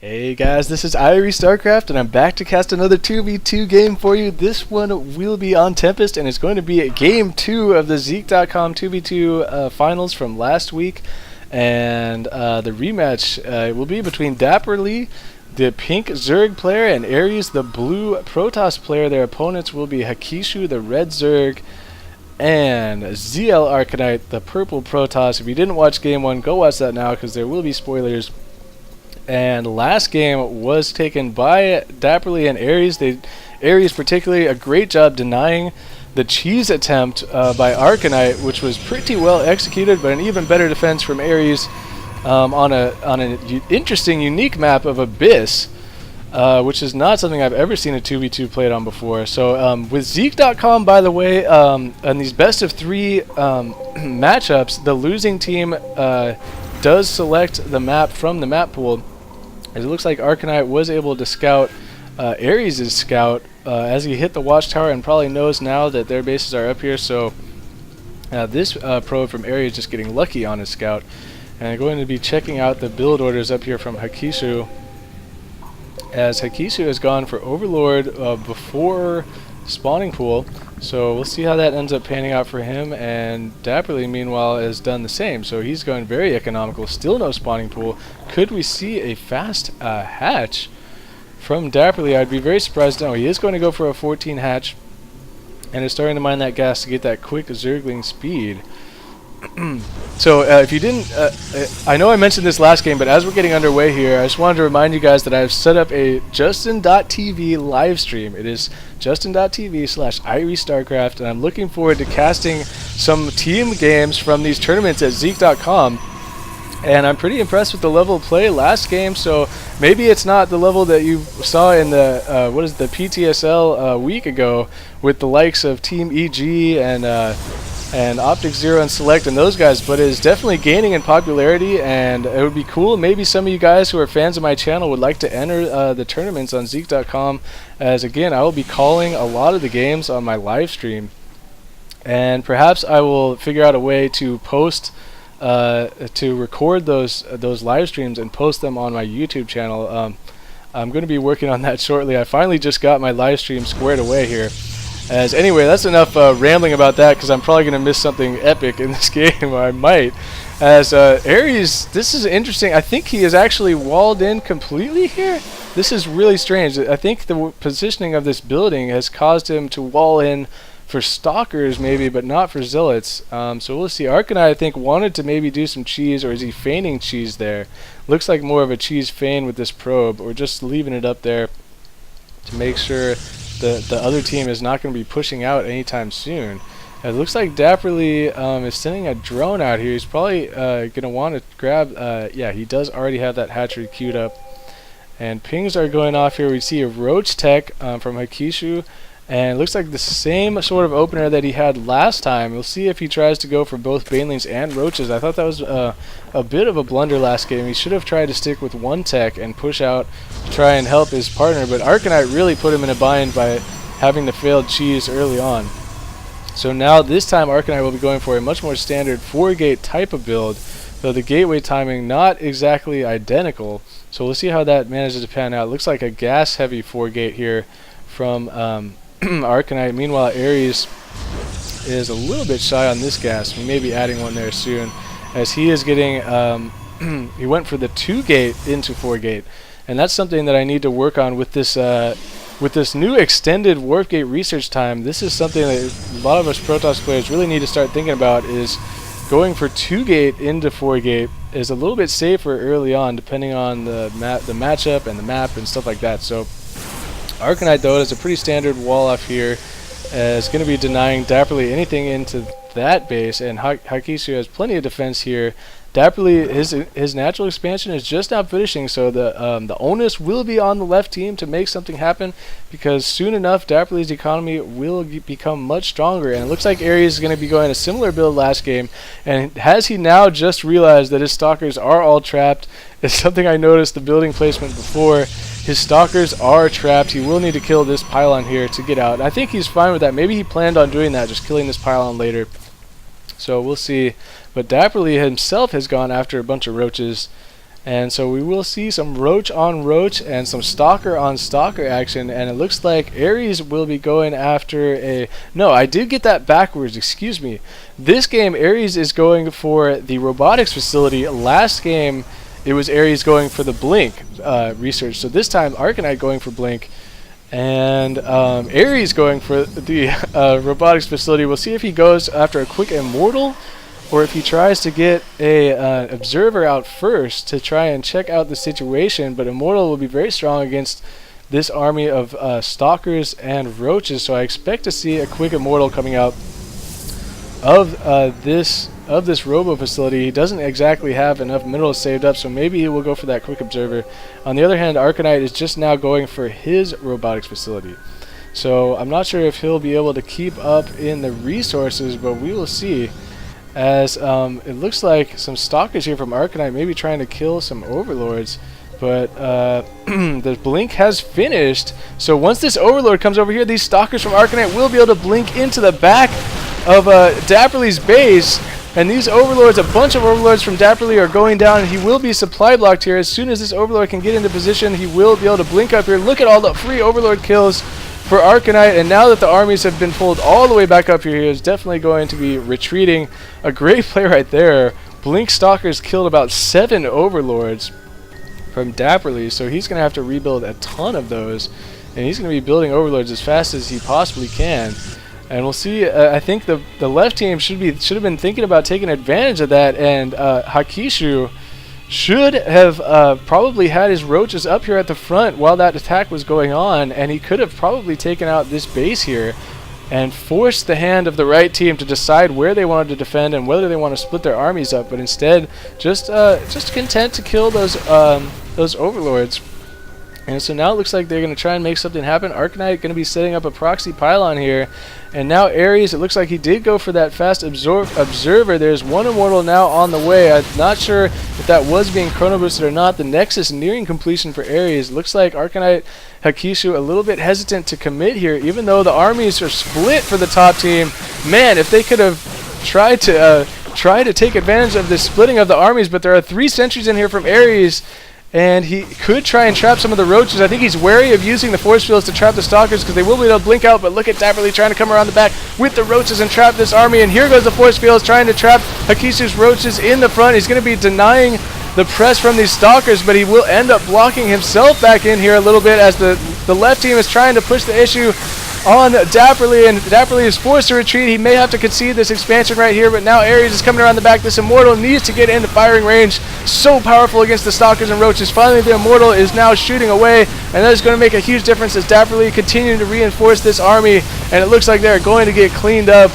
Hey guys, this is IrieStarcraft and I'm back to cast another 2v2 game for you. This one will be on Tempest and it's going to be game 2 of the Zeke.com 2v2 finals from last week. And the rematch will be between dapperLy, the pink Zerg player, and Aries, the blue Protoss player. Their opponents will be Hakishu, the red Zerg, and zLArcanite, the purple Protoss. If you didn't watch game 1, go watch that now because there will be spoilers. And last game was taken by dapperLy and Aries. Aries particularly a great job denying the cheese attempt by Arcanite, which was pretty well executed, but an even better defense from Aries on an interesting, unique map of Abyss, which is not something I've ever seen a 2v2 played on before. So with Zeke.com, by the way, on these best of 3 matchups, the losing team does select the map from the map pool. It looks like Arcanite was able to scout Aries' scout as he hit the watchtower and probably knows now that their bases are up here. So this pro from Aries just getting lucky on his scout. And I'm going to be checking out the build orders up here from Hakishu, as Hakishu has gone for Overlord before spawning pool. So we'll see how that ends up panning out for him, and dapperLy meanwhile has done the same. So he's going very economical, still no spawning pool. Could we see a fast hatch from dapperLy? I'd be very surprised. No, he is going to go for a 14 hatch and is starting to mine that gas to get that quick Zergling speed. So if you didn't, I know I mentioned this last game, but as we're getting underway here, I just wanted to remind you guys that I've set up a Justin.tv live stream. It is Justin.tv/IrieStarcraft, and I'm looking forward to casting some team games from these tournaments at Zeke.com. And I'm pretty impressed with the level of play last game, so maybe it's not the level that you saw in the the PTSL a week ago with the likes of Team EG and Optic Zero and Select and those guys, but it is definitely gaining in popularity, and it would be cool. Maybe some of you guys who are fans of my channel would like to enter the tournaments on Zeke.com, as again, I will be calling a lot of the games on my live stream, and perhaps I will figure out a way to post to record those live streams and post them on my YouTube channel. I'm going to be working on that shortly. I finally just got my live stream squared away here. As anyway, that's enough rambling about that, because I'm probably going to miss something epic in this game, or I might. As Aries, this is interesting. I think he is actually walled in completely here. This is really strange. I think the positioning of this building has caused him to wall in for stalkers maybe, but not for zealots. So we'll see. Arcanite, I think, wanted to maybe do some cheese, or is he feigning cheese there? Looks like more of a cheese feign with this probe, or just leaving it up there to make sure the other team is not going to be pushing out anytime soon. It looks like dapperLy is sending a drone out here. He's probably going to want to grab, yeah, he does already have that hatchery queued up. And pings are going off here. We see a roach tech from Hakishu, and it looks like the same sort of opener that he had last time. We'll see if he tries to go for both banelings and roaches. I thought that was a bit of a blunder last game. He should have tried to stick with one tech and push out to try and help his partner, but Arcanite really put him in a bind by having the failed cheese early on. So now this time Arcanite will be going for a much more standard 4-gate type of build, though the gateway timing not exactly identical. So we'll see how that manages to pan out. It looks like a gas heavy 4-gate here from Arcanite. Meanwhile, Aries is a little bit shy on this gas. We may be adding one there soon, as he is getting he went for the 2-gate into 4-gate, and that's something that I need to work on with this new extended warp gate research time. This is something that a lot of us Protoss players really need to start thinking about, is going for 2-gate into 4-gate is a little bit safer early on, depending on the matchup and the map and stuff like that. So Arcanite, though, has a pretty standard wall off here, is going to be denying dapperLy anything into that base, and Hakishu has plenty of defense here. dapperLy, his natural expansion is just now finishing, so the onus will be on the left team to make something happen, because soon enough dapperLy's economy will become much stronger. And it looks like Aries is going to be going a similar build last game, and has he now just realized that his stalkers are all trapped? It's something I noticed the building placement before. His stalkers are trapped. He will need to kill this pylon here to get out. I think he's fine with that. Maybe he planned on doing that, just killing this pylon later. So we'll see. But dapperLy himself has gone after a bunch of roaches, And so we will see some roach on roach and some stalker on stalker action, and it looks like Aries will be going after a... No, I did get that backwards, excuse me. This game, Aries is going for the robotics facility. Last game, it was Aries going for the Blink research. So this time, Arcanite going for Blink, and Aries going for the robotics facility. We'll see if he goes after a quick Immortal, or if he tries to get a observer out first to try and check out the situation. But Immortal will be very strong against this army of stalkers and roaches, so I expect to see a quick Immortal coming out of this robo facility. He doesn't exactly have enough minerals saved up, so maybe he will go for that quick observer. On the other hand, Arcanite is just now going for his robotics facility, so I'm not sure if he'll be able to keep up in the resources, but we will see. As it looks like some stalkers here from Arcanite, maybe trying to kill some overlords, but the blink has finished. So once this overlord comes over here, these stalkers from Arcanite will be able to blink into the back of dapperLy's base, and these overlords, a bunch of overlords from dapperLy are going down, and he will be supply blocked here. As soon as this overlord can get into position, he will be able to blink up here. Look at all the free overlord kills for Arcanite, and now that the armies have been pulled all the way back up here, he is definitely going to be retreating. A great play right there. Blink Stalkers killed about 7 overlords from dapperLy, so he's going to have to rebuild a ton of those, and he's going to be building overlords as fast as he possibly can. And we'll see. I think the left team should have been thinking about taking advantage of that, and Hakishu should have probably had his roaches up here at the front while that attack was going on, and he could have probably taken out this base here and forced the hand of the right team to decide where they wanted to defend and whether they want to split their armies up. But instead, just content to kill those overlords. And so now it looks like they're going to try and make something happen. Arcanite going to be setting up a proxy pylon here. And now Aries, it looks like he did go for that fast observer. There's one Immortal now on the way. I'm not sure if that was being chrono boosted or not. The Nexus nearing completion for Aries. Looks like Arcanite, Hakishu a little bit hesitant to commit here, even though the armies are split for the top team. Man, if they could have tried to take advantage of this splitting of the armies, but there are 3 sentries in here from Aries, and he could try and trap some of the roaches. I think he's wary of using the force fields to trap the stalkers because they will be able to blink out, but look at dapperLy trying to come around the back with the roaches and trap this army, and here goes the force fields trying to trap Hakishu's roaches in the front. He's going to be denying the press from these stalkers, but he will end up blocking himself back in here a little bit as the left team is trying to push the issue on dapperLy, and dapperLy is forced to retreat. He may have to concede this expansion right here, but now Aries is coming around the back. This Immortal needs to get into firing range. So powerful against the stalkers and roaches. Finally, the Immortal is now shooting away, and that is going to make a huge difference as dapperLy continuing to reinforce this army, and it looks like they're going to get cleaned up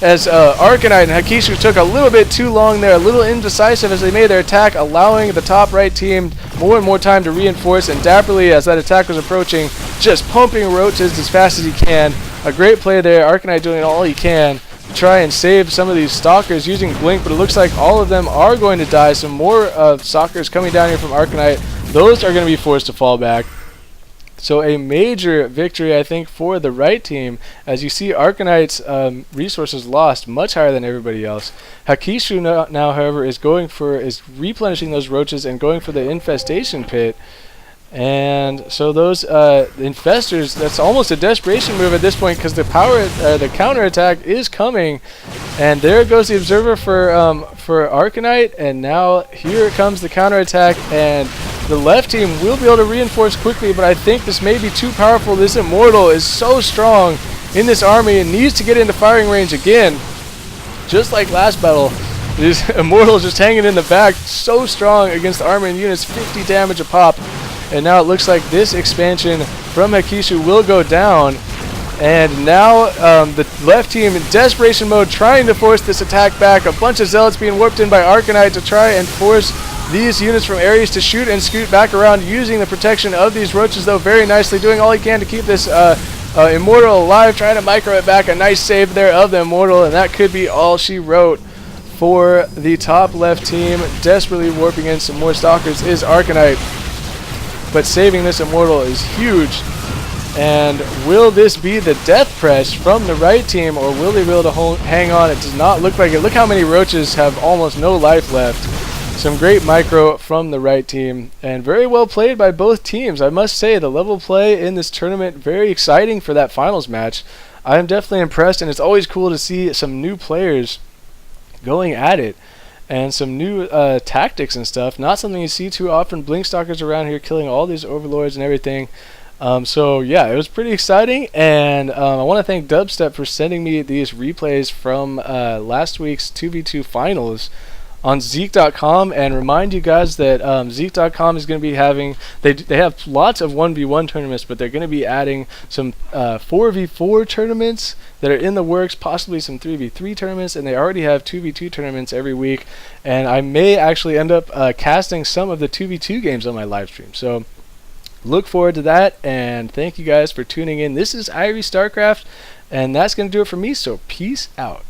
as Arcanite and Hakishu took a little bit too long there, a little indecisive as they made their attack, allowing the top right team more and more time to reinforce, and dapperLy, as that attack was approaching, just pumping roaches as fast as he can. A great play there, Arcanite doing all he can to try and save some of these stalkers using Blink, but it looks like all of them are going to die. Some more stalkers coming down here from Arcanite. Those are going to be forced to fall back. So a major victory, I think, for the right team, as you see Arcanite's resources lost much higher than everybody else. Hakishu now, however, is replenishing those roaches and going for the infestation pit. And so those infestors, that's almost a desperation move at this point because the counterattack is coming. And there goes the observer for Arcanite, and now here comes the counterattack, and the left team will be able to reinforce quickly, but I think this may be too powerful. This Immortal is so strong in this army and needs to get into firing range again. Just like last battle, this Immortal is just hanging in the back, so strong against the army and units, 50 damage a pop. And now it looks like this expansion from Hakishu will go down. And now the left team in desperation mode trying to force this attack back. A bunch of zealots being warped in by Arcanite to try and force these units from Aries to shoot and scoot back around, using the protection of these roaches, though, very nicely, doing all he can to keep this Immortal alive, trying to micro it back. A nice save there of the Immortal, and that could be all she wrote for the top left team. Desperately warping in some more stalkers is Arcanite, but saving this Immortal is huge. And will this be the death press from the right team, or will they be able to hang on? It does not look like it. Look how many roaches have almost no life left. some great micro from the right team, and very well played by both teams. I must say, the level play in this tournament, very exciting for that finals match. I am definitely impressed, and it's always cool to see some new players going at it, and some new tactics and stuff. Not something you see too often. Blinkstalkers around here killing all these overlords and everything. So yeah, it was pretty exciting, and I want to thank Dubstep for sending me these replays from last week's 2v2 finals on Zeek.com, and remind you guys that Zeek.com is going to be having, they have lots of 1v1 tournaments, but they're going to be adding some 4v4 tournaments that are in the works, possibly some 3v3 tournaments, and they already have 2v2 tournaments every week, and I may actually end up casting some of the 2v2 games on my live stream. So look forward to that, and thank you guys for tuning in. This is IrieStarcraft, and that's going to do it for me, so peace out.